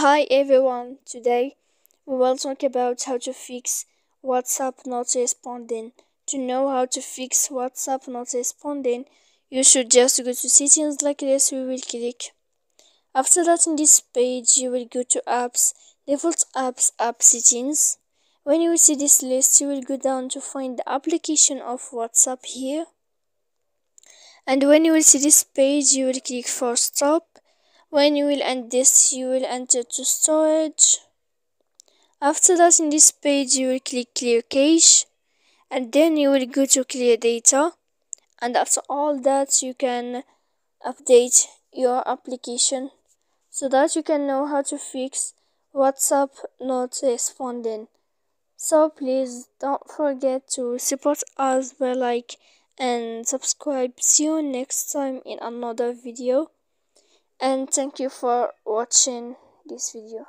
Hi everyone, today we will talk about how to fix WhatsApp not responding. To know how to fix WhatsApp not responding, you should just go to settings like this. We will click. After that, in this page, you will go to apps, default apps, app settings. When you will see this list, you will go down to find the application of WhatsApp here. And when you will see this page, you will click for stop. When you will end this, you will enter to storage. After that, in this page, you will click clear cache, and then you will go to clear data. And after all that, you can update your application so that you can know how to fix WhatsApp not responding. So please don't forget to support us by like and subscribe. See you next time in another video, and thank you for watching this video.